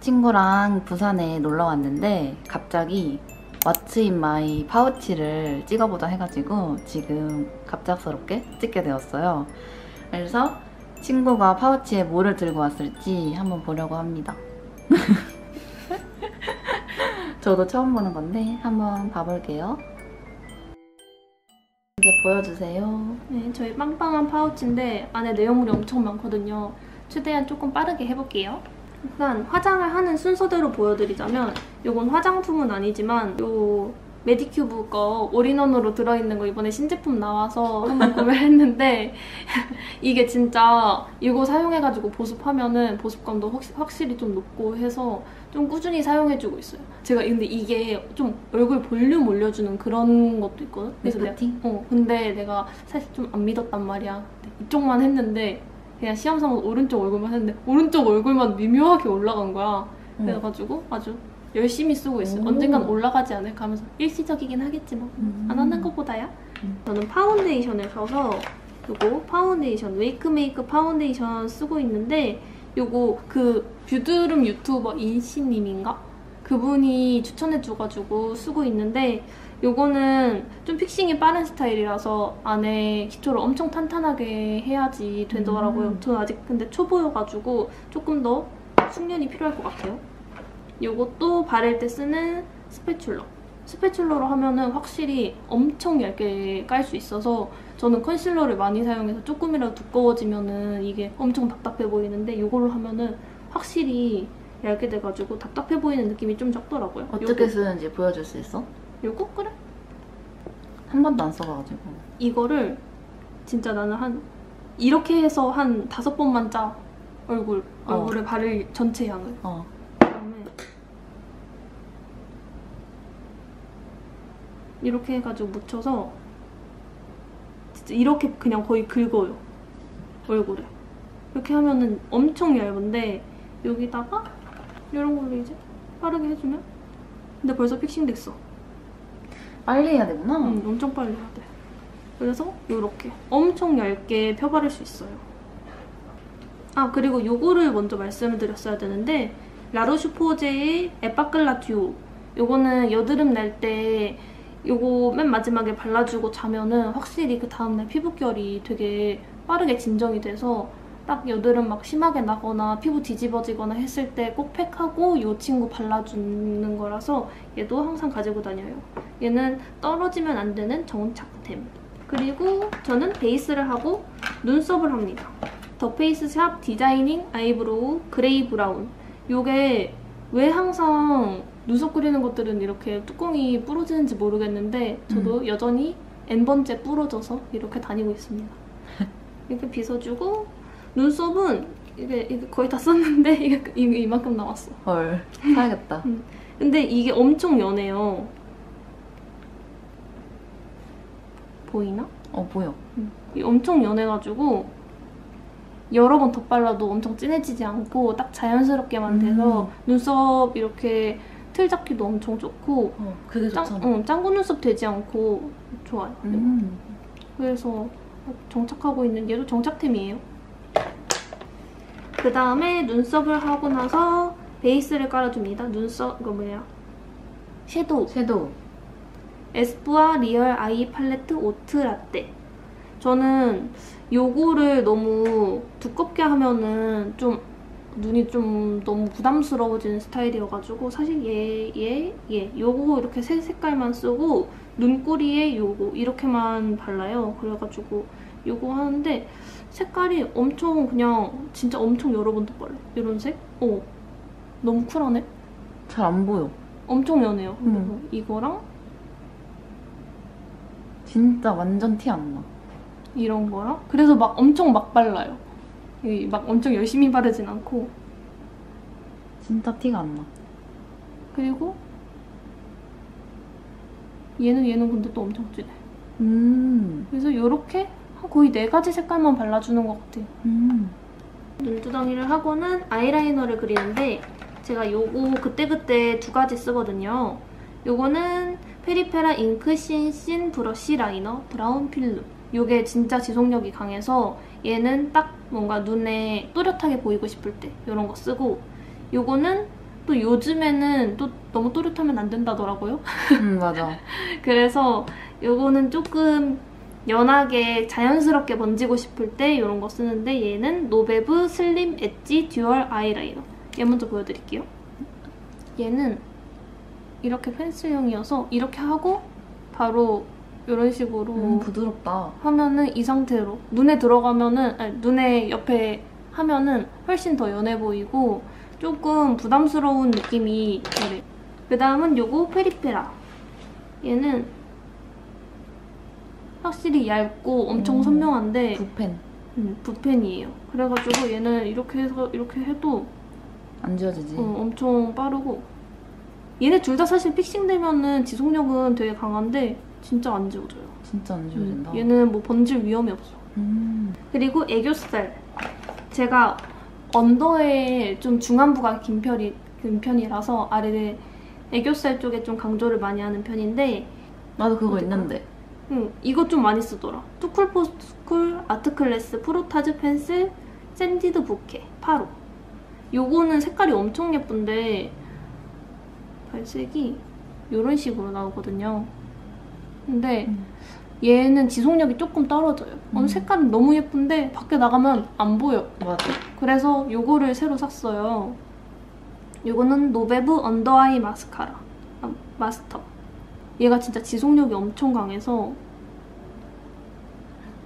친구랑 부산에 놀러 왔는데 갑자기 What's in my 파우치를 찍어보자 해가지고 지금 갑작스럽게 찍게 되었어요. 그래서 친구가 파우치에 뭐를 들고 왔을지 한번 보려고 합니다. 저도 처음 보는 건데 한번 봐볼게요. 이제 보여주세요. 네, 저희 빵빵한 파우치인데 안에 내용물이 엄청 많거든요. 최대한 조금 빠르게 해볼게요. 일단 화장을 하는 순서대로 보여드리자면 이건 화장품은 아니지만 요 메디큐브 거 올인원으로 들어있는 거 이번에 신제품 나와서 한번 구매를 했는데 이게 진짜 이거 사용해가지고 보습하면은 보습감도 확실히 좀 높고 해서 좀 꾸준히 사용해주고 있어요. 제가 근데 이게 좀 얼굴 볼륨 올려주는 그런 것도 있거든? 그래서 근데 내가 사실 좀 안 믿었단 말이야. 이쪽만 했는데 그냥 시험 삼아서 오른쪽 얼굴만 했는데 오른쪽 얼굴만 미묘하게 올라간 거야. 그래가지고 아주 열심히 쓰고 있어요. 언젠간 올라가지 않을까 하면서 일시적이긴 하겠지만 안 하는 것보다야. 저는 파운데이션을 써서 요거 파운데이션 웨이크메이크 파운데이션 쓰고 있는데 요거 그 뷰드룸 유튜버 인씨님인가? 그분이 추천해줘가지고 쓰고 있는데 요거는 좀 픽싱이 빠른 스타일이라서 안에 기초를 엄청 탄탄하게 해야지 되더라고요. 저는 아직 근데 초보여가지고 조금 더 숙련이 필요할 것 같아요. 요것도 바를 때 쓰는 스패츌러. 스패츌러로 하면은 확실히 엄청 얇게 깔 수 있어서 저는 컨실러를 많이 사용해서 조금이라도 두꺼워지면은 이게 엄청 답답해 보이는데 요걸로 하면은 확실히 얇게 돼가지고 답답해 보이는 느낌이 좀 적더라고요. 어떻게 쓰는지 보여줄 수 있어? 요거? 그래? 한 번도 안 써봐가지고. 이거를 진짜 나는 이렇게 해서 한 5번만 짜. 얼굴에 바를 전체 양을. 그다음에 이렇게 해가지고 묻혀서 진짜 이렇게 그냥 거의 긁어요. 얼굴에. 이렇게 하면은 엄청 얇은데 여기다가 이런 걸로 이제 빠르게 해주면 근데 벌써 픽싱 됐어. 빨리 해야 되구나. 엄청 빨리 해야 돼. 그래서 이렇게 엄청 얇게 펴바를 수 있어요. 아 그리고 요거를 먼저 말씀을 드렸어야 되는데 라로슈포제의 에빠클라 듀오. 요거는 여드름 날 때 요거 맨 마지막에 발라주고 자면은 확실히 그 다음날 피부결이 되게 빠르게 진정이 돼서 딱 여드름 막 심하게 나거나 피부 뒤집어지거나 했을 때 꼭 팩하고 요 친구 발라주는 거라서 얘도 항상 가지고 다녀요. 얘는 떨어지면 안 되는 정착템. 그리고 저는 베이스를 하고 눈썹을 합니다. 더 페이스 샵 디자이닝 아이브로우 그레이 브라운. 요게 왜 항상 눈썹 그리는 것들은 이렇게 뚜껑이 부러지는지 모르겠는데 저도 여전히 n번째 부러져서 이렇게 다니고 있습니다. 이렇게 빗어주고 눈썹은 이게 거의 다 썼는데 이게 이만큼 남았어. 헐, 사야겠다. 근데 이게 엄청 연해요. 보이나? 보여. 이게 엄청 연해가지고 여러 번 덧발라도 엄청 진해지지 않고 딱 자연스럽게만 돼서 눈썹 이렇게 틀 잡기도 엄청 좋고 그게 좋잖아. 짱구 눈썹 되지 않고 좋아요. 그래서 정착하고 있는 얘도 정착템이에요. 그 다음에 눈썹을 하고 나서 베이스를 깔아줍니다. 눈썹 이거 뭐야? 섀도우. 에스쁘아 리얼 아이 팔레트 오트 라떼. 저는 요거를 너무 두껍게 하면은 좀 눈이 좀 너무 부담스러워지는 스타일이어가지고 사실 요거 이렇게 세 색깔만 쓰고 눈꼬리에 요거 이렇게만 발라요. 그래가지고 요거 하는데 색깔이 엄청 그냥 진짜 엄청 여러 번 덧발려. 이런 색? 너무 쿨하네? 잘 안 보여. 엄청 연해요. 이거랑 진짜 완전 티 안 나. 이런 거랑 그래서 막 엄청 막 발라요. 막 엄청 열심히 바르진 않고 진짜 티가 안 나. 그리고 얘는 근데 또 엄청 진해. 그래서 이렇게 거의 4가지 색깔만 발라주는 것 같아요. 눈두덩이를 하고는 아이라이너를 그리는데 제가 요거 그때그때 2가지 쓰거든요. 요거는 페리페라 잉크 씬 브러쉬 라이너 브라운 필름. 요게 진짜 지속력이 강해서 얘는 딱 뭔가 눈에 또렷하게 보이고 싶을 때 이런 거 쓰고 요거는 또 요즘에는 또 너무 또렷하면 안 된다더라고요. 맞아. 그래서 요거는 조금 연하게 자연스럽게 번지고 싶을 때 이런 거 쓰는데 얘는 노베브 슬림 엣지 듀얼 아이라이너. 얘 먼저 보여드릴게요. 얘는 이렇게 펜슬형이어서 이렇게 하고 바로 이런 식으로 부드럽다. 하면은 이 상태로 눈에 들어가면은 아니, 눈에 옆에 하면은 훨씬 더 연해 보이고 조금 부담스러운 느낌이 그래. 그 다음은 요거 페리페라. 얘는 확실히 얇고 엄청 선명한데 붓펜. 붓펜이에요. 그래가지고 얘는 이렇게 해서 이렇게 해도 안 지워지지. 엄청 빠르고 얘네 둘 다 사실 픽싱되면은 지속력은 되게 강한데 진짜 안 지워져요. 진짜 안 지워진다. 얘는 뭐 번질 위험이 없어. 그리고 애교살. 제가 언더에 좀 중안부가 긴 편이라서 아래 애교살 쪽에 좀 강조를 많이 하는 편인데 나도 그거 있는데. 이거 좀 많이 쓰더라. 투쿨포스쿨 아트클래스 프로타즈 펜슬 샌디드 부케 8호. 요거는 색깔이 엄청 예쁜데 발색이 이런 식으로 나오거든요. 근데 얘는 지속력이 조금 떨어져요. 색깔은 너무 예쁜데 밖에 나가면 안 보여. 맞아. 그래서 요거를 새로 샀어요. 요거는 노베브 언더아이 마스카라. 마스터. 얘가 진짜 지속력이 엄청 강해서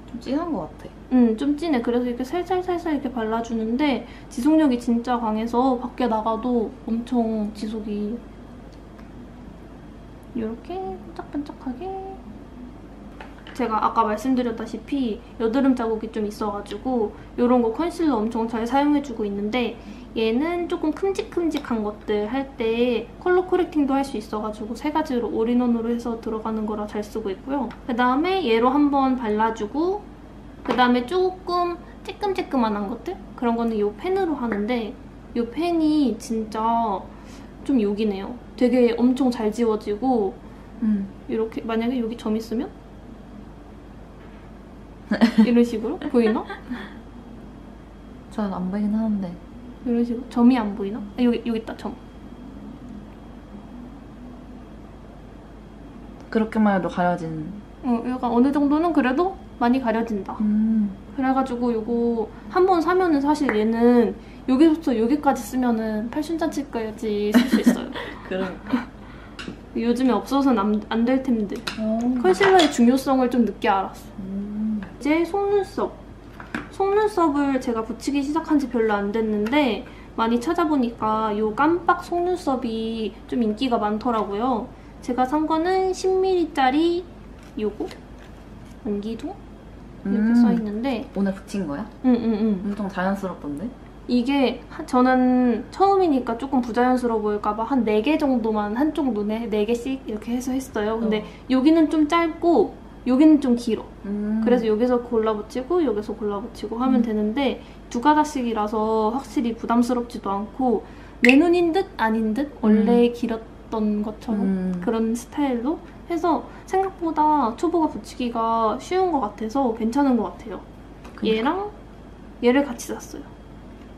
좀 진한 것 같아. 좀 진해. 그래서 이렇게 살살살살 이렇게 발라주는데 지속력이 진짜 강해서 밖에 나가도 엄청 지속이 이렇게 반짝반짝하게. 제가 아까 말씀드렸다시피 여드름 자국이 좀 있어가지고 이런 거 컨실러 엄청 잘 사용해주고 있는데 얘는 조금 큼직큼직한 것들 할 때 컬러 코렉팅도 할 수 있어가지고 세 가지로 올인원으로 해서 들어가는 거라 잘 쓰고 있고요. 그 다음에 얘로 한번 발라주고 그 다음에 조금 쬐끔쬐끔한 것들? 그런 거는 이 펜으로 하는데 이 펜이 진짜 좀 욕이네요. 되게 엄청 잘 지워지고 이렇게 만약에 여기 점 있으면 이런 식으로 보이나? 잘 안 보이긴 하는데 이런 식으로 점이 안 보이나? 아, 여기 있다 점. 그렇게만 해도 가려진. 약간 어느 정도는 그래도 많이 가려진다. 그래가지고 이거 한 번 사면은 사실 얘는 여기부터 여기까지 쓰면은 팔순잔치까지 쓸 수 있어요. 그러니까. 요즘에 없어서는 안 될 템들. 컨실러의 중요성을 좀 늦게 알았어. 이제 속눈썹. 속눈썹을 제가 붙이기 시작한 지 별로 안 됐는데 많이 찾아보니까 이 깜빡 속눈썹이 좀 인기가 많더라고요. 제가 산 거는 10mm짜리 요거? 원기둥? 이렇게 써있는데 오늘 붙인 거야? 응. 엄청 자연스럽던데? 이게 저는 처음이니까 조금 부자연스러워 보일까봐 한 4개 정도만 한쪽 눈에 4개씩 이렇게 해서 했어요. 근데 여기는 좀 짧고 여기는 좀 길어. 그래서 여기서 골라붙이고 여기서 골라붙이고 하면 되는데 두 가닥씩이라서 확실히 부담스럽지도 않고 내 눈인 듯 아닌 듯 원래 길었던 것처럼 그런 스타일로 해서 생각보다 초보가 붙이기가 쉬운 것 같아서 괜찮은 것 같아요. 얘랑 얘를 같이 샀어요.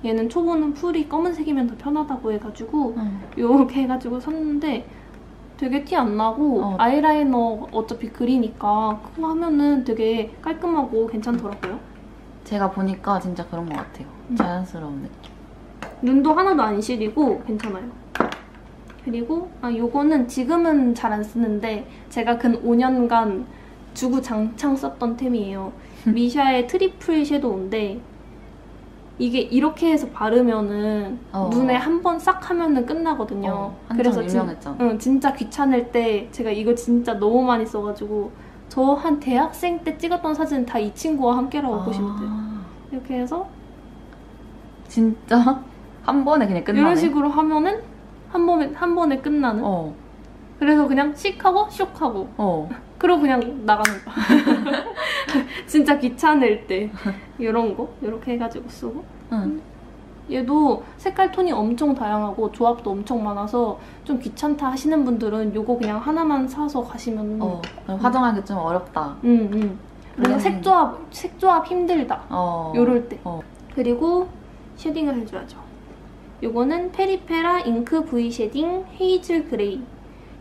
얘는 초보는 풀이 검은색이면 더 편하다고 해가지고 이렇게 해가지고 샀는데 되게 티 안 나고 아이라이너 어차피 그리니까 그거 하면은 되게 깔끔하고 괜찮더라고요. 제가 보니까 진짜 그런 것 같아요. 자연스러운 느낌. 눈도 하나도 안 시리고 괜찮아요. 그리고 요거는 지금은 잘 안 쓰는데 제가 근 5년간 주구장창 썼던 템이에요. 미샤의 트리플 섀도우인데 이게 이렇게 해서 바르면은 눈에 한 번 싹 하면은 끝나거든요. 그래서 유명했잖아. 진짜 귀찮을 때 제가 이거 진짜 너무 많이 써가지고 저 한 대학생 때 찍었던 사진 다 이 친구와 함께라고 보시면 돼요. 이렇게 해서 진짜 한 번에 그냥 끝나네. 이런 식으로 하면은 한 번에 끝나는. 그래서 그냥 씩 하고 슉 하고 그러고 그냥 나가는 거. 진짜 귀찮을 때 이런 거 이렇게 해가지고 쓰고. 얘도 색깔 톤이 엄청 다양하고 조합도 엄청 많아서 좀 귀찮다 하시는 분들은 이거 그냥 하나만 사서 가시면 화장하기 좀 어렵다. 뭔가 색조합 힘들다. 요럴 때. 그리고 쉐딩을 해줘야죠. 요거는 페리페라 잉크 V 쉐딩 헤이즐 그레이.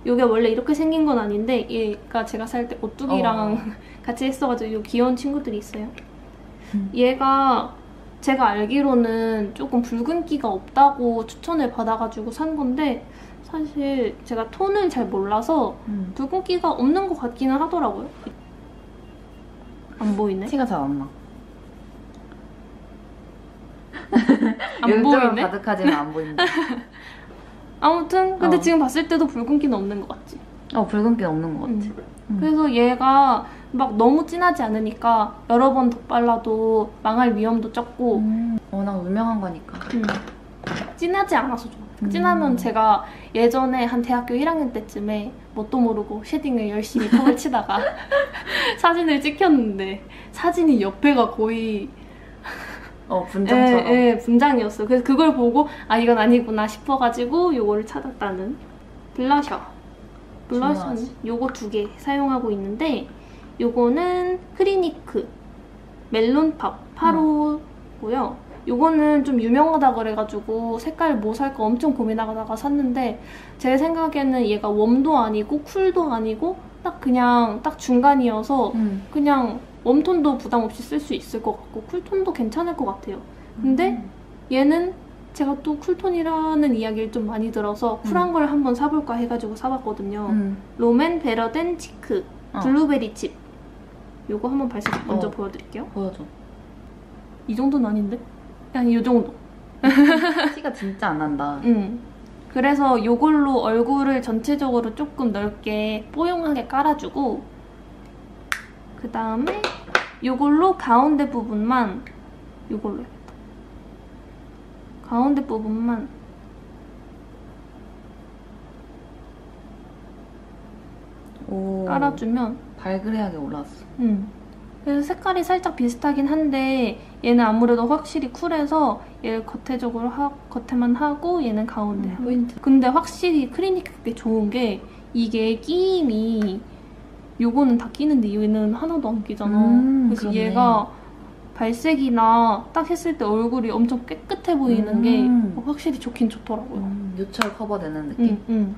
요게 원래 이렇게 생긴 건 아닌데 얘가 제가 살 때 오뚜기랑 같이 했어가지고 요 귀여운 친구들이 있어요. 얘가 제가 알기로는 조금 붉은기가 없다고 추천을 받아가지고 산 건데 사실 제가 톤을 잘 몰라서 붉은기가 없는 것 같기는 하더라고요. 안 보이네? 티가 잘 안 나. 안 보이네? 가득하지만 안 보인다. 아무튼 근데 지금 봤을 때도 붉은기는 없는 것 같지? 붉은기 없는 것 같아. 그래서 얘가 막 너무 진하지 않으니까 여러 번 덧발라도 망할 위험도 적고 워낙 유명한 거니까. 진하지 않아서 좋아. 진하면 제가 예전에 한 대학교 1학년 때쯤에 뭣도 모르고 쉐딩을 열심히 턱을 치다가 사진을 찍혔는데 사진이 옆에가 거의 분장처럼. 예, 분장이었어요. 그래서 그걸 보고 아 이건 아니구나 싶어가지고 요거를 찾았다는. 블러셔는 요거 2개 사용하고 있는데 요거는 크리니크 멜론팝 8호고요. 요거는 좀 유명하다 그래가지고 색깔 뭐 살까 엄청 고민하다가 샀는데 제 생각에는 얘가 웜도 아니고 쿨도 아니고 딱 중간이어서 그냥 웜톤도 부담 없이 쓸 수 있을 것 같고 쿨톤도 괜찮을 것 같아요. 근데 얘는 제가 또 쿨톤이라는 이야기를 좀 많이 들어서 쿨한 걸 한번 사볼까 해가지고 사봤거든요. 롬앤 베러덴 치크 블루베리 칩. 요거 한번 발색 먼저 보여드릴게요. 보여줘. 이 정도는 아닌데? 아니 이 정도. 티가 진짜 안 난다. 그래서 요걸로 얼굴을 전체적으로 조금 넓게 뽀용하게 깔아주고 그 다음에 요걸로 가운데 부분만 요걸로 해야겠다. 가운데 부분만 깔아주면 발그레하게 올라왔어. 그래서 색깔이 살짝 비슷하긴 한데 얘는 아무래도 확실히 쿨해서 얘를 겉에만 하고 얘는 가운데 포인트. 근데 확실히 크리니크게 좋은 게 이게 끼임이 요거는 다 끼는데 얘는 하나도 안 끼잖아. 그래서 그렇네. 얘가 발색이나 딱 했을 때 얼굴이 엄청 깨끗해 보이는 게 확실히 좋긴 좋더라고요. 요철 커버되는 느낌?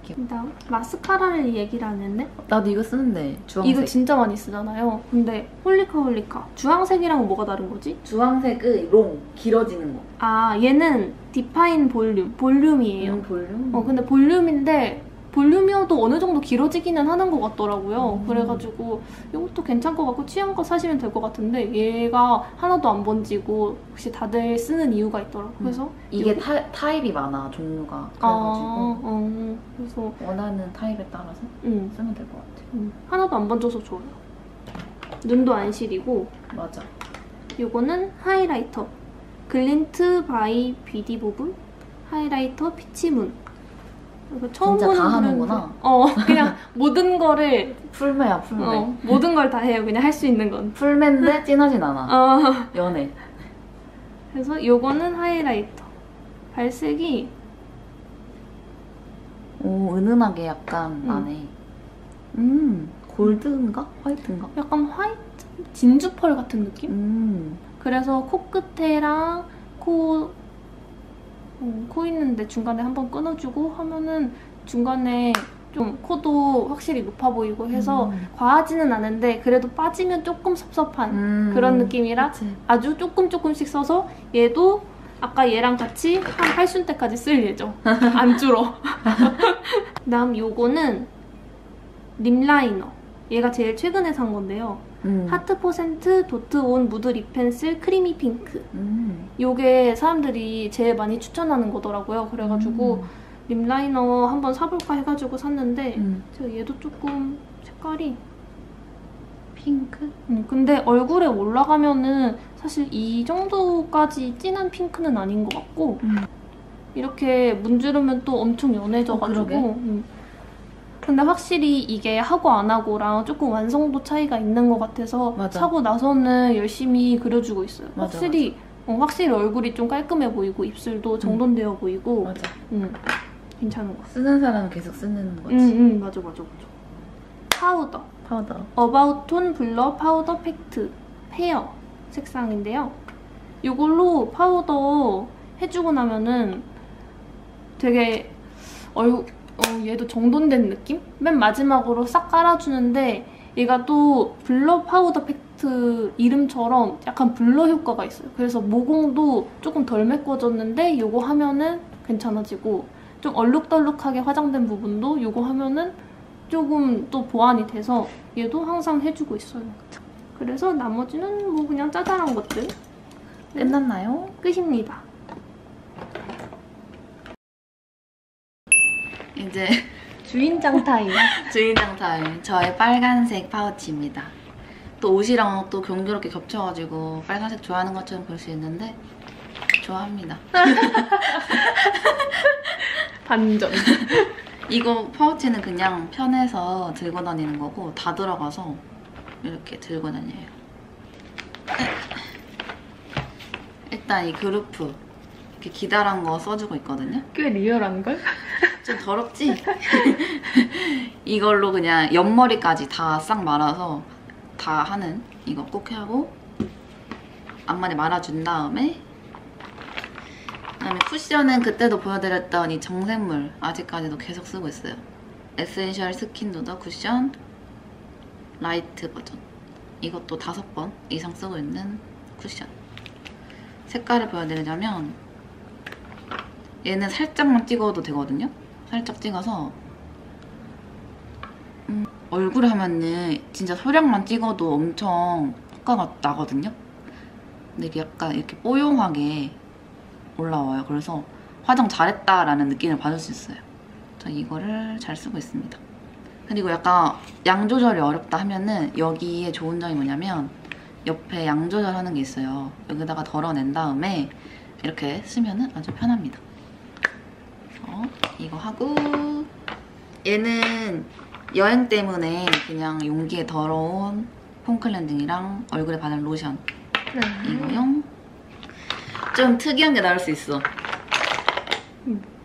그다음 마스카라를 얘기를 안 했네? 나도 이거 쓰는데 주황색. 이거 진짜 많이 쓰잖아요. 근데 홀리카 주황색이랑 뭐가 다른 거지? 주황색의 롱 길어지는 거. 아 얘는 디파인 볼륨이에요. 볼륨? 근데 볼륨이어도 어느 정도 길어지기는 하는 것 같더라고요. 그래가지고 이것도 괜찮을 것 같고 취향껏 사시면 될 것 같은데 얘가 하나도 안 번지고 혹시 다들 쓰는 이유가 있더라고요. 그래서 이게 타입이 많아, 종류가. 그래가지고 그래서 원하는 타입에 따라서 쓰면 될 것 같아. 하나도 안 번져서 좋아요. 눈도 안 시리고. 맞아. 요거는 하이라이터 글린트 바이 비디보브 하이라이터 피치문. 처음 진짜 보는 다 브랜드. 하는구나. 그냥 모든 거를 풀매야, 풀매. 모든 걸 다 해요. 그냥 할 수 있는 건. 풀매인데 진하진 않아. 연해. 그래서 요거는 하이라이터. 발색이 은은하게 약간 나네. 골드인가? 화이트인가? 약간 화이트? 진주펄 같은 느낌? 그래서 코끝에랑 코 있는데 중간에 한번 끊어주고 하면은 중간에 좀 코도 확실히 높아 보이고 해서 과하지는 않은데 그래도 빠지면 조금 섭섭한 그런 느낌이라 그치. 아주 조금씩 써서 얘도 아까 얘랑 같이 한 8순대까지 쓸 예정. 안 줄어. 그다음 요거는 립 라이너. 얘가 제일 최근에 산 건데요. 하트 퍼센트 도트 온 무드 립 펜슬 크리미 핑크. 요게 사람들이 제일 많이 추천하는 거더라고요. 그래가지고 립 라이너 한번 사볼까 해가지고 샀는데 제가 얘도 조금 색깔이 핑크? 근데 얼굴에 올라가면은 사실 이 정도까지 진한 핑크는 아닌 것 같고 이렇게 문지르면 또 엄청 연해져가지고 근데 확실히 이게 하고 안 하고랑 조금 완성도 차이가 있는 것 같아서 맞아. 사고 나서는 열심히 그려주고 있어요. 맞아, 확실히 얼굴이 좀 깔끔해 보이고 입술도 정돈되어 보이고 맞아. 괜찮은 것 같아요. 쓰는 사람은 계속 쓰는 거지. 맞아. 파우더. 파우더. 어바웃 톤 블러 파우더 팩트 페어 색상인데요. 이걸로 파우더 해주고 나면은 되게 얘도 정돈된 느낌? 맨 마지막으로 싹 깔아주는데 얘가 또 블러 파우더 팩트 이름처럼 약간 블러 효과가 있어요. 그래서 모공도 조금 덜 메꿔졌는데 요거 하면은 괜찮아지고 좀 얼룩덜룩하게 화장된 부분도 요거 하면은 조금 또 보완이 돼서 얘도 항상 해주고 있어요. 그래서 나머지는 뭐 그냥 짜잘한 것들. 끝났나요? 끝입니다. 이제 주인장 타임. 주인장 타임. 저의 빨간색 파우치입니다. 또 옷이랑 또 경교롭게 겹쳐가지고 빨간색 좋아하는 것처럼 볼 수 있는데 좋아합니다. 반전. 이거 파우치는 그냥 편해서 들고 다니는 거고 다 들어가서 이렇게 들고 다녀요. 일단 이 그루프 이렇게 기다란 거 써주고 있거든요. 꽤 리얼한걸? 좀 더럽지? 이걸로 그냥 옆머리까지 다 싹 말아서 다 하는 이거 꼭 하고 앞머리 말아준 다음에 그다음에 쿠션은 그때도 보여드렸던 이 정샘물 아직까지도 계속 쓰고 있어요. 에센셜 스킨 누더 쿠션 라이트 버전. 이것도 5번 이상 쓰고 있는 쿠션. 색깔을 보여드리자면 얘는 살짝만 찍어도 되거든요. 살짝 찍어서 얼굴에 하면은 진짜 소량만 찍어도 엄청 효과가 나거든요. 근데 이게 약간 이렇게 뽀용하게 올라와요. 그래서 화장 잘했다라는 느낌을 받을 수 있어요. 저 이거를 잘 쓰고 있습니다. 그리고 약간 양 조절이 어렵다 하면은 여기에 좋은 점이 뭐냐면 옆에 양 조절하는 게 있어요. 여기다가 덜어낸 다음에 이렇게 쓰면은 아주 편합니다. 이거 하고 얘는 여행 때문에 그냥 용기에 더러운 폼 클렌징이랑 얼굴에 바른 로션 이거용. 좀 특이한 게 나올 수 있어.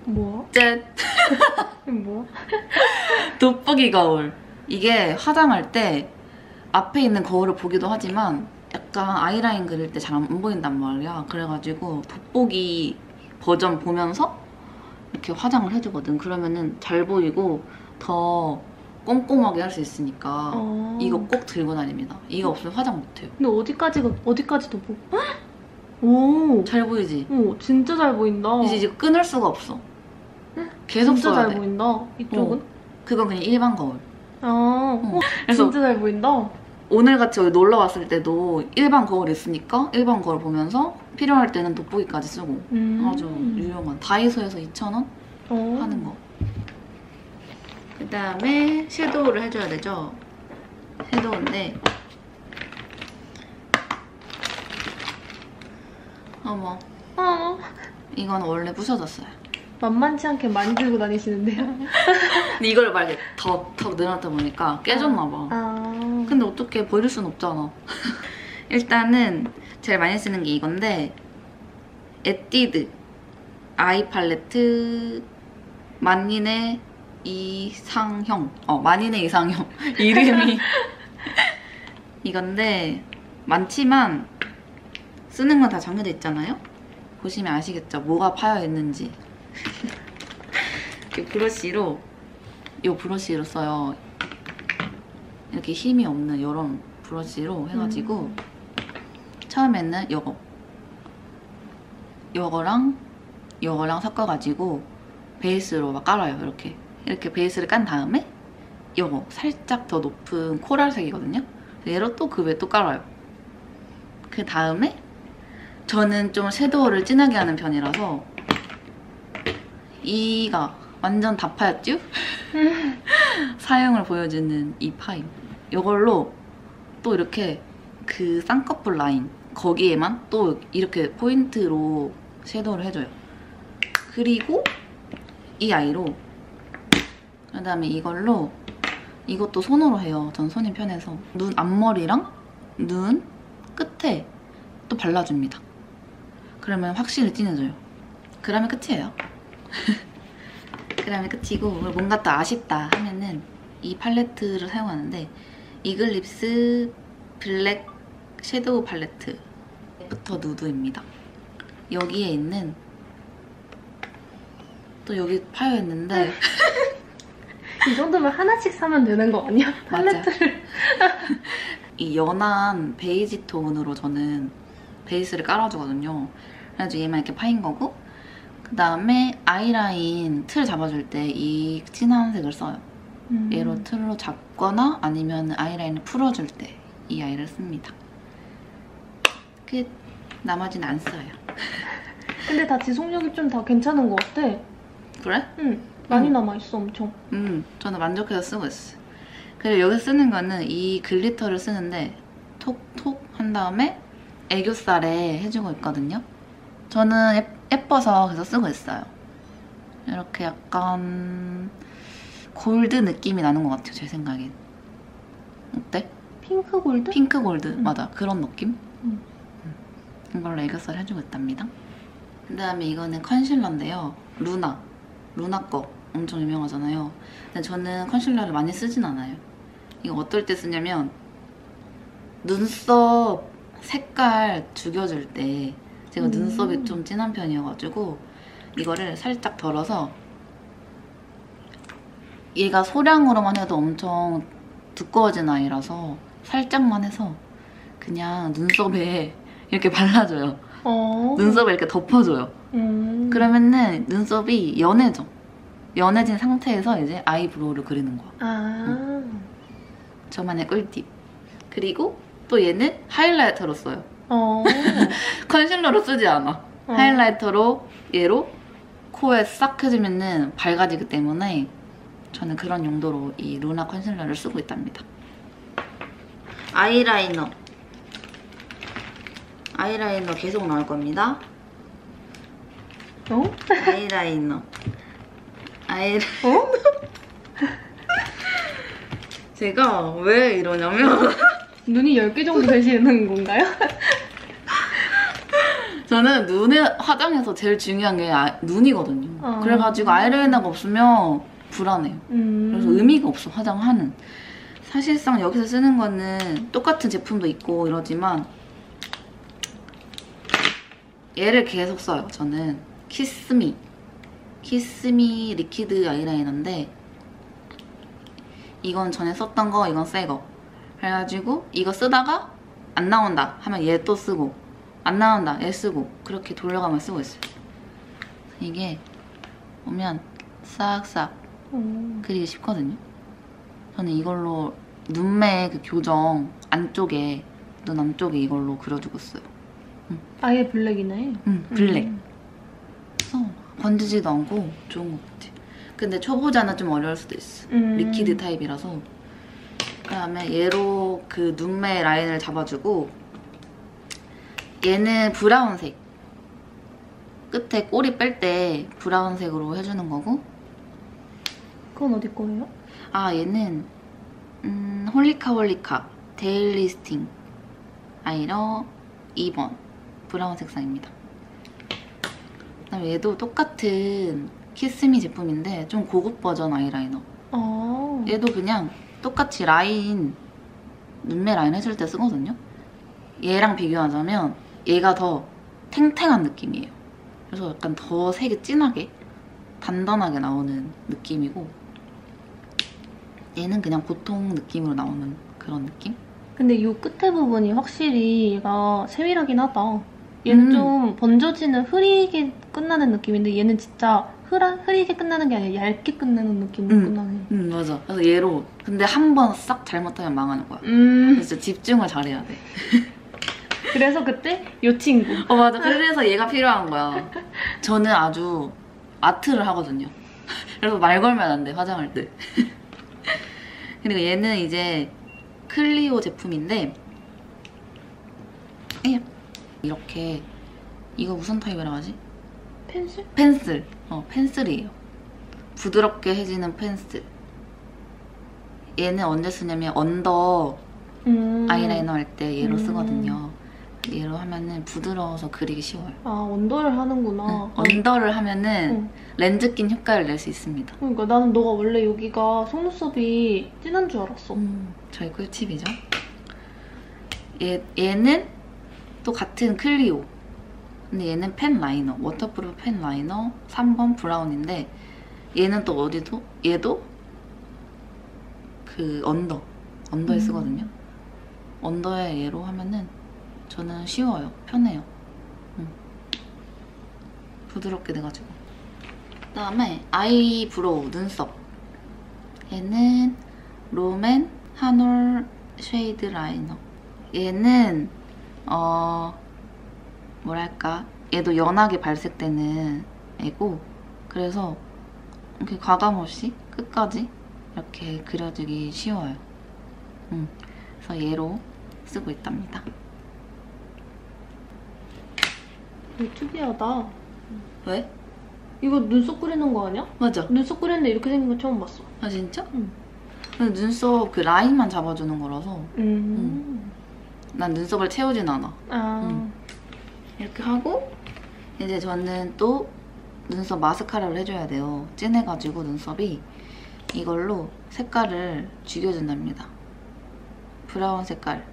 뭐야? 짠! 이거 뭐야? 돋보기 거울. 이게 화장할 때 앞에 있는 거울을 보기도 하지만 약간 아이라인 그릴 때 잘 안 보인단 말이야. 그래가지고 돋보기 버전 보면서 이렇게 화장을 해주거든. 그러면은 잘 보이고 더 꼼꼼하게 할 수 있으니까 이거 꼭 들고 다닙니다. 이거 없으면 화장 못해요. 근데 어디까지도 보고. 오, 잘 보이지? 오, 진짜 잘 보인다. 이제 끊을 수가 없어. 계속 진짜 써야 잘 돼. 보인다. 이쪽은? 그건 그냥 일반 거울. 그래서 진짜 잘 보인다. 오늘같이 여기 놀러 왔을 때도 일반 거울 있으니까 일반 거울 보면서 필요할 때는 돋보기까지 쓰고 아주 유용한 다이소에서 2,000원 하는 거. 그 다음에 섀도우를 해줘야 되죠. 섀도우인데 어머 이건 원래 부셔졌어요. 만만치 않게 많이 들고 다니시는데요? 근데 이걸 막 이렇게 더 늘어놓다 보니까 깨졌나봐. 근데 어떻게 버릴 순 없잖아. 일단은 제일 많이 쓰는 게 이건데 에뛰드 아이 팔레트 만인의 이상형 만인의 이상형 이름이 이건데 많지만 쓰는 건 다 정해져 있잖아요. 보시면 아시겠죠? 뭐가 파여 있는지. 이렇게 브러쉬로 이 브러쉬로 써요. 이렇게 힘이 없는 이런 브러쉬로 해가지고 처음에는 요거랑 섞어가지고 베이스로 막 깔아요. 이렇게 베이스를 깐 다음에 요거 살짝 더 높은 코랄색이거든요. 얘로 또 그 위에 또 깔아요. 그 다음에 저는 좀 섀도우를 진하게 하는 편이라서 이가 완전 다 파였죠? 사용을 보여주는 이 파임. 이걸로 또 이렇게 그 쌍꺼풀 라인 거기에만 또 이렇게 포인트로 섀도우를 해줘요. 그리고 이 아이로 그 다음에 이것도 손으로 해요. 전 손이 편해서 눈 앞머리랑 눈 끝에 또 발라줍니다. 그러면 확실히 진해져요. 그러면 끝이에요. 그러면 끝이고 뭔가 또 아쉽다 하면은 이 팔레트를 사용하는데 이글립스 블랙 섀도우 팔레트부터 누드입니다. 여기에 있는 또 여기 파여있는데 이 정도면 하나씩 사면 되는 거 아니야? 팔레트를. 이 연한 베이지 톤으로 저는 베이스를 깔아주거든요. 그래가지고 얘만 이렇게 파인 거고 그 다음에 아이라인 틀 잡아줄 때 이 진한 색을 써요. 얘로 틀로 잡거나 아니면 아이라인을 풀어줄 때 이 아이를 씁니다. 끝. 나머지는 안 써요. 근데 다 지속력이 좀 다 괜찮은 것 같아. 그래? 응. 많이 남아있어 엄청. 저는 만족해서 쓰고 있어. 그리고 여기 쓰는 거는 이 글리터를 쓰는데 톡톡 한 다음에 애교살에 해주고 있거든요. 저는 예뻐서 그래서 쓰고 있어요. 이렇게 약간 골드 느낌이 나는 것 같아요, 제 생각엔. 어때? 핑크 골드? 핑크 골드, 맞아. 그런 느낌? 이걸로 애교살 해주고 있답니다. 그 다음에 이거는 컨실러인데요. 루나 거 엄청 유명하잖아요. 근데 저는 컨실러를 많이 쓰진 않아요. 이거 어떨 때 쓰냐면 눈썹 색깔 죽여줄 때 제가 눈썹이 좀 진한 편이어가지고 이거를 살짝 덜어서 얘가 소량으로만 해도 엄청 두꺼워진 아이라서 살짝만 해서 그냥 눈썹에 이렇게 발라줘요. 눈썹을 이렇게 덮어줘요. 그러면은 눈썹이 연해져. 연해진 상태에서 이제 아이브로우를 그리는 거야. 저만의 꿀팁. 그리고 또 얘는 하이라이터로 써요. 컨실러로 쓰지 않아. 하이라이터로 얘로 코에 싹 해주면은 밝아지기 때문에 저는 그런 용도로 이 루나 컨실러를 쓰고 있답니다. 아이라이너 계속 나올 겁니다. 아이라이너 제가 왜 이러냐면 눈이 10개 정도 되시는 건가요? 저는 눈에 화장해서 제일 중요한 게 눈이거든요. 그래가지고 아이라이너가 없으면 불안해요. 그래서 의미가 없어, 화장하는. 사실상 여기서 쓰는 거는 똑같은 제품도 있고 이러지만 얘를 계속 써요. 저는 키스미 리퀴드 아이라이너인데 이건 전에 썼던 거, 이건 새 거. 그래가지고 이거 쓰다가 안 나온다 하면 얘 또 쓰고 안 나온다 얘 쓰고 그렇게 돌려가며 쓰고 있어요. 이게 보면 싹싹 그리기 쉽거든요. 저는 이걸로 눈매 그 교정 안쪽에 눈 안쪽에 이걸로 그려주고 있어요. 아예 블랙이네. 블랙. 그래서 번지지도 않고 좋은 것 같아. 근데 초보자는 좀 어려울 수도 있어. 리퀴드 타입이라서. 그다음에 얘로 그 눈매 라인을 잡아주고 얘는 브라운색. 끝에 꼬리 뺄 때 브라운색으로 해주는 거고. 그건 어디 거예요? 아, 얘는 홀리카 데일리 스팅 아이러 2번 브라운 색상입니다. 그다음에 얘도 똑같은 키스미 제품인데 좀 고급 버전 아이라이너. 얘도 그냥 똑같이 라인 눈매 라인 해줄 때 쓰거든요. 얘랑 비교하자면 얘가 더 탱탱한 느낌이에요. 그래서 약간 더 색이 진하게 단단하게 나오는 느낌이고 얘는 그냥 보통 느낌으로 나오는 그런 느낌? 근데 이 끝에 부분이 확실히 얘가 세밀하긴 하다. 얘는 좀 번져지는 흐리게 끝나는 느낌인데 얘는 진짜 흐리게 끝나는 게 아니라 얇게 끝나는 느낌으로 끝나네. 맞아. 그래서 얘로 근데 한 번 싹 잘못하면 망하는 거야. 그래서 진짜 집중을 잘해야 돼. 그래서 그때 요 친구. 맞아. 그래서 얘가 필요한 거야. 저는 아주 아트를 하거든요. 그래서 말 걸면 안 돼, 화장할 때. 그리고 얘는 이제 클리오 제품인데 이렇게 이거 무슨 타입이라고 하지? 펜슬? 펜슬. 펜슬이에요. 부드럽게 해지는 펜슬. 얘는 언제 쓰냐면 언더 아이라이너 할 때 얘로 쓰거든요. 얘로 하면은 부드러워서 그리기 쉬워요. 아, 언더를 하는구나. 언더를 하면은 렌즈 낀 효과를 낼 수 있습니다. 그러니까 나는 너가 원래 여기가 속눈썹이 진한 줄 알았어. 저희 꿀팁이죠. 얘는 또 같은 클리오. 근데 얘는 펜 라이너, 워터프루프 펜 라이너 3번 브라운인데 얘는 또 어디도? 얘도 그 언더에 쓰거든요. 언더에 얘로 하면은 저는 쉬워요. 편해요. 부드럽게 돼가지고. 그다음에 아이브로우 눈썹. 얘는 롬앤 한올 쉐이드 라이너. 얘는 뭐랄까, 얘도 연하게 발색되는 애고, 그래서 이렇게 과감 없이 끝까지 이렇게 그려주기 쉬워요. 그래서 얘로 쓰고 있답니다. 특이하다. 왜? 이거 눈썹 그리는 거 아니야? 맞아. 눈썹 그리는데 이렇게 생긴 거 처음 봤어. 아 진짜? 응. 근데 눈썹 그 라인만 잡아주는 거라서 난 눈썹을 채우진 않아. 이렇게 하고 이제 저는 또 눈썹 마스카라를 해줘야 돼요. 진해가지고 눈썹이 이걸로 색깔을 죽여준답니다. 브라운 색깔.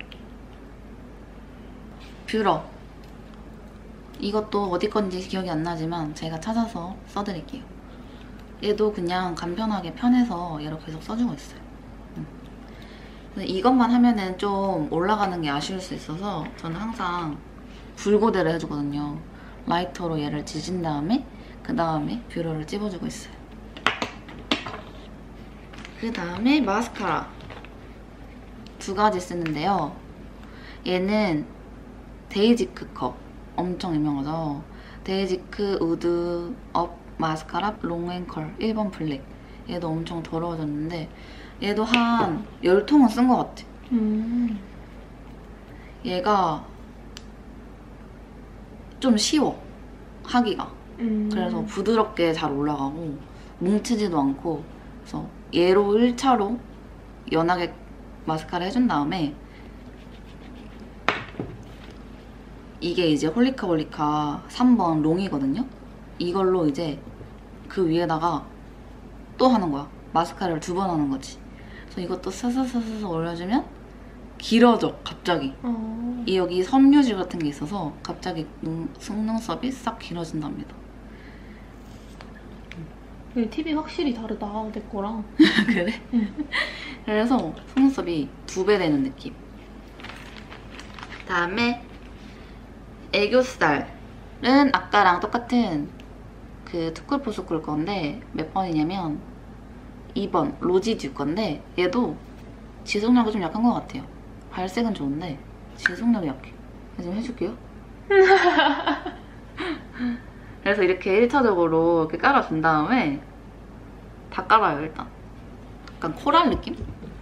뷰러. 이것도 어디 건지 기억이 안 나지만 제가 찾아서 써드릴게요. 얘도 그냥 간편하게 편해서 얘로 계속 써주고 있어요. 근데 이것만 하면은 좀 올라가는 게 아쉬울 수 있어서 저는 항상 불고데를 해주거든요. 라이터로 얘를 지진 다음에 그 다음에 뷰러를 찝어주고 있어요. 그 다음에 마스카라. 2가지 쓰는데요. 얘는 데이지크 컵. 엄청 유명하죠. 데이지크 우드 업 마스카라 롱앤컬 1번 블랙. 얘도 엄청 더러워졌는데 얘도 한 10통은 쓴 것 같아. 얘가 좀 쉬워, 하기가. 그래서 부드럽게 잘 올라가고 뭉치지도 않고, 그래서 얘로 1차로 연하게 마스카라 해준 다음에 이게 이제 홀리카홀리카 3번 롱이거든요. 이걸로 이제 그 위에다가 또 하는 거야. 마스카라를 2번 하는 거지. 그래서 이것도 스스스스 올려주면 길어져, 갑자기. 이 여기 섬유질 같은 게 있어서 갑자기 속눈썹이 싹 길어진답니다. 팁이 확실히 다르다, 내 거랑. 그래? 그래서 속눈썹이 2배 되는 느낌. 다음에 애교살은 아까랑 똑같은 그 투쿨포스쿨 건데 몇 번이냐면 2번 로지듀 건데 얘도 지속력이 좀 약한 것 같아요. 발색은 좋은데 지속력이 약해. 좀 해줄게요. 그래서 이렇게 1차적으로 이렇게 깔아준 다음에 다 깔아요. 일단 약간 코랄 느낌?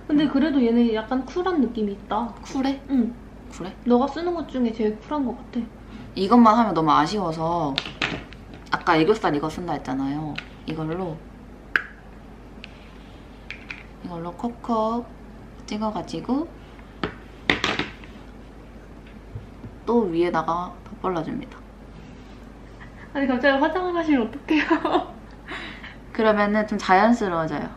근데 그래도 얘는 약간 쿨한 느낌이 있다. 쿨해? 응. 그래? 너가 쓰는 것 중에 제일 쿨한 것 같아. 이것만 하면 너무 아쉬워서 아까 애교살 이거 쓴다 했잖아요. 이걸로 콕콕 찍어가지고 또 위에다가 덧발라줍니다. 아니 갑자기 화장을 하시면 어떡해요? 그러면은 좀 자연스러워져요.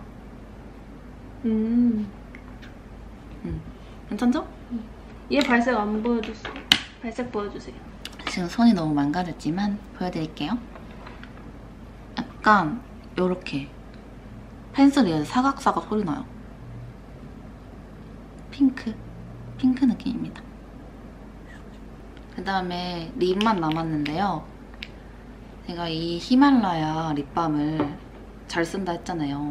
괜찮죠? 얘 발색 안 보여줬어. 발색 보여주세요. 지금 손이 너무 망가졌지만 보여드릴게요. 약간 요렇게 펜슬이 사각사각 소리 나요. 핑크 느낌입니다. 그 다음에 립만 남았는데요. 제가 이 히말라야 립밤을 잘 쓴다 했잖아요.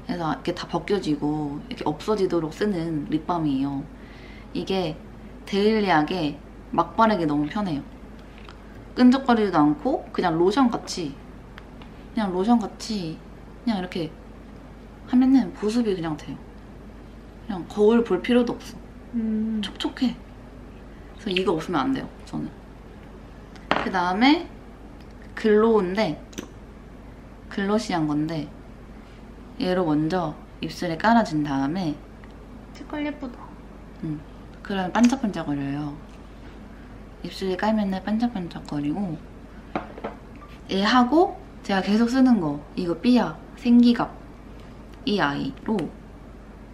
그래서 이렇게 다 벗겨지고 이렇게 없어지도록 쓰는 립밤이에요. 이게 데일리하게 막 바르기 너무 편해요. 끈적거리지도 않고 그냥 로션같이 그냥 이렇게 하면은 보습이 그냥 돼요. 그냥 거울 볼 필요도 없어. 촉촉해. 그래서 이거 없으면 안 돼요, 저는. 그 다음에 글로우인데 글로시한 건데 얘로 먼저 입술에 깔아준 다음에 색깔 예쁘다. 그러면 반짝반짝거려요. 입술에 깔면은 반짝반짝거리고 얘 하고 제가 계속 쓰는 거 이거 삐아 생기갑 이 아이로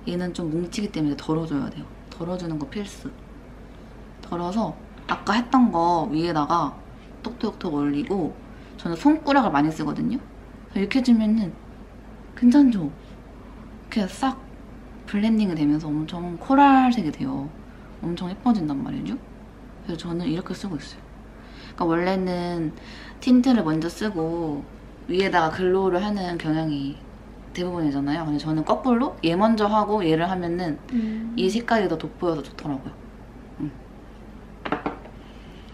얘는 좀 뭉치기 때문에 덜어줘야 돼요. 덜어주는 거 필수. 덜어서 아까 했던 거 위에다가 톡톡톡 올리고 저는 손가락을 많이 쓰거든요. 이렇게 해주면은 괜찮죠? 이렇게 싹 블렌딩이 되면서 엄청 코랄색이 돼요. 엄청 예뻐진단 말이죠. 그래서 저는 이렇게 쓰고 있어요. 그러니까 원래는 틴트를 먼저 쓰고 위에다가 글로우를 하는 경향이 대부분이잖아요. 근데 저는 거꾸로 얘 먼저 하고 얘를 하면은 이 색깔이 더 돋보여서 좋더라고요.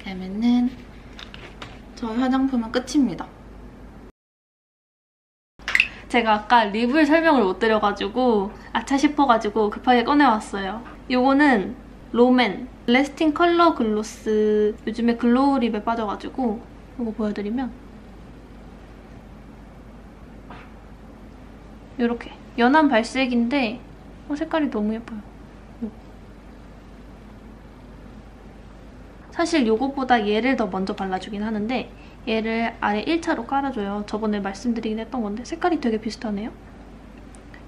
그러면은 저희 화장품은 끝입니다. 제가 아까 립을 설명을 못 드려가지고 아차 싶어가지고 급하게 꺼내왔어요. 요거는 롬앤 레스팅 컬러 글로스. 요즘에 글로우 립에 빠져가지고 이거 보여드리면 이렇게 연한 발색인데 색깔이 너무 예뻐요. 사실 요거보다 얘를 더 먼저 발라주긴 하는데 얘를 아래 1차로 깔아줘요. 저번에 말씀드리긴 했던 건데 색깔이 되게 비슷하네요.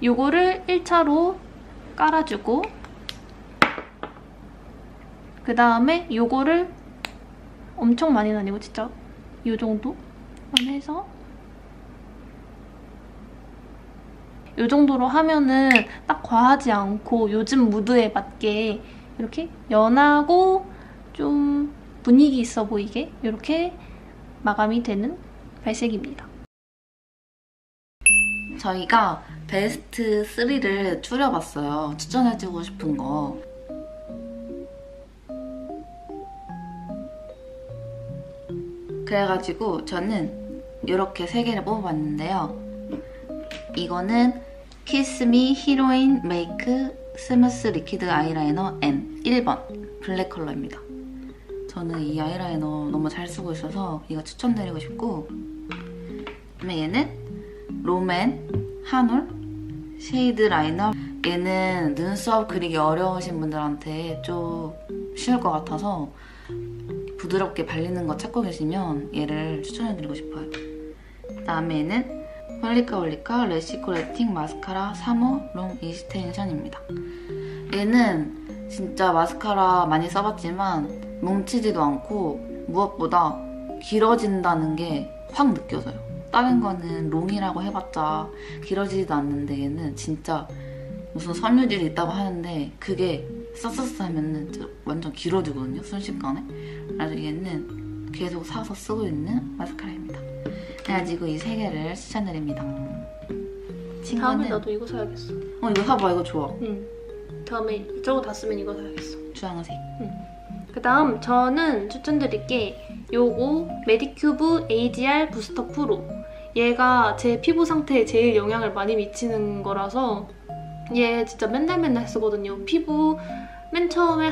요거를 1차로 깔아주고 그 다음에 요거를 엄청 많이는 아니고 진짜 요 정도만 해서 요 정도로 하면은 딱 과하지 않고 요즘 무드에 맞게 이렇게 연하고 좀 분위기 있어 보이게 이렇게 마감이 되는 발색입니다. 저희가 베스트 3를 추려봤어요. 추천해주고 싶은 거. 그래가지고 저는 이렇게 3개를 뽑아봤는데요. 이거는 키스미 히로인 메이크 스무스 리퀴드 아이라이너 N 1번 블랙 컬러입니다. 저는 이 아이라이너 너무 잘 쓰고 있어서 이거 추천드리고 싶고, 그다음에 얘는 롬앤 한올 쉐이드 라이너. 얘는 눈썹 그리기 어려우신 분들한테 좀 쉬울 것 같아서 부드럽게 발리는 거 찾고 계시면 얘를 추천해드리고 싶어요. 그다음에 얘는 홀리카 레시코레팅 마스카라 3호 롱 익스텐션입니다. 얘는 진짜 마스카라 많이 써봤지만 뭉치지도 않고 무엇보다 길어진다는 게 확 느껴져요. 다른 거는 롱이라고 해봤자 길어지지도 않는데 얘는 진짜 무슨 섬유질이 있다고 하는데 그게 싹싹 하면은 완전 길어지거든요, 순식간에. 그래서 얘는 계속 사서 쓰고 있는 마스카라입니다. 그래가지고 이 3개를 추천드립니다. 다음에 나도 이거 사야겠어. 이거 사봐. 이거 좋아. 응. 다음에 저거 다 쓰면 이거 사야겠어. 주황색. 응. 그 다음 저는 추천드릴 게 요거 메디큐브 AGR 부스터 프로. 얘가 제 피부 상태에 제일 영향을 많이 미치는 거라서 얘 진짜 맨날 쓰거든요. 피부 맨 처음에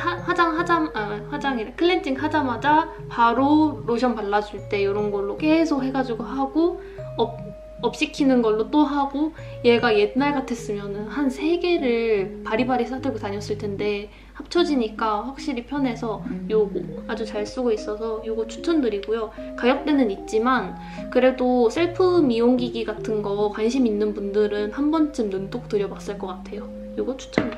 클렌징 하자마자 바로 로션 발라줄 때 이런 걸로 계속 해가지고 하고 업 시키는 걸로 또 하고, 얘가 옛날 같았으면 한 3개를 바리바리 싸들고 다녔을 텐데 합쳐지니까 확실히 편해서 요거 아주 잘 쓰고 있어서 요거 추천드리고요. 가격대는 있지만 그래도 셀프 미용기기 같은 거 관심 있는 분들은 한 번쯤 눈독 들여봤을 것 같아요. 요거 추천해요.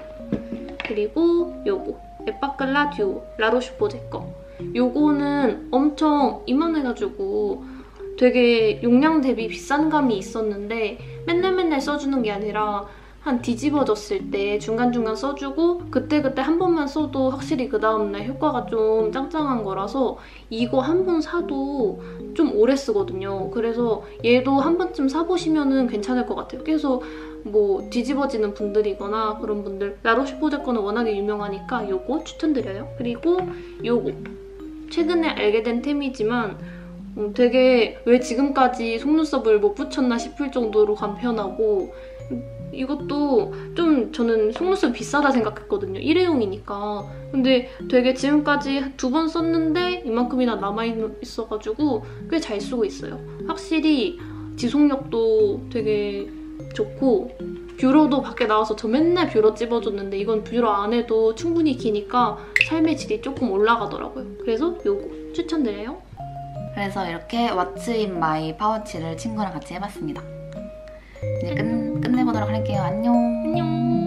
그리고 요거 에빠클라 듀오 라로슈포제 거. 요거는 엄청 이만해가지고 되게 용량 대비 비싼 감이 있었는데 맨날 써주는 게 아니라 한 뒤집어졌을 때 중간중간 써주고 그때그때 한 번만 써도 확실히 그 다음날 효과가 좀 짱짱한 거라서 이거 한 번 사도 좀 오래 쓰거든요. 그래서 얘도 한 번쯤 사보시면 괜찮을 것 같아요. 계속 뭐 뒤집어지는 분들이거나 그런 분들, 라로슈포제 거는 워낙에 유명하니까 요거 추천드려요. 그리고 요거 최근에 알게 된 템이지만 되게 왜 지금까지 속눈썹을 못 붙였나 싶을 정도로 간편하고, 이것도 좀 저는 속눈썹 비싸다 생각했거든요. 일회용이니까. 근데 되게 지금까지 2번 썼는데 이만큼이나 남아있어가지고 꽤 잘 쓰고 있어요. 확실히 지속력도 되게 좋고 뷰러도 밖에 나와서 저 맨날 뷰러 찝어줬는데 이건 뷰러 안 해도 충분히 기니까 삶의 질이 조금 올라가더라고요. 그래서 요거 추천드려요. 그래서 이렇게 What's in my 파우치를 친구랑 같이 해봤습니다. 이제 끝내보도록 할게요. 안녕. 안녕.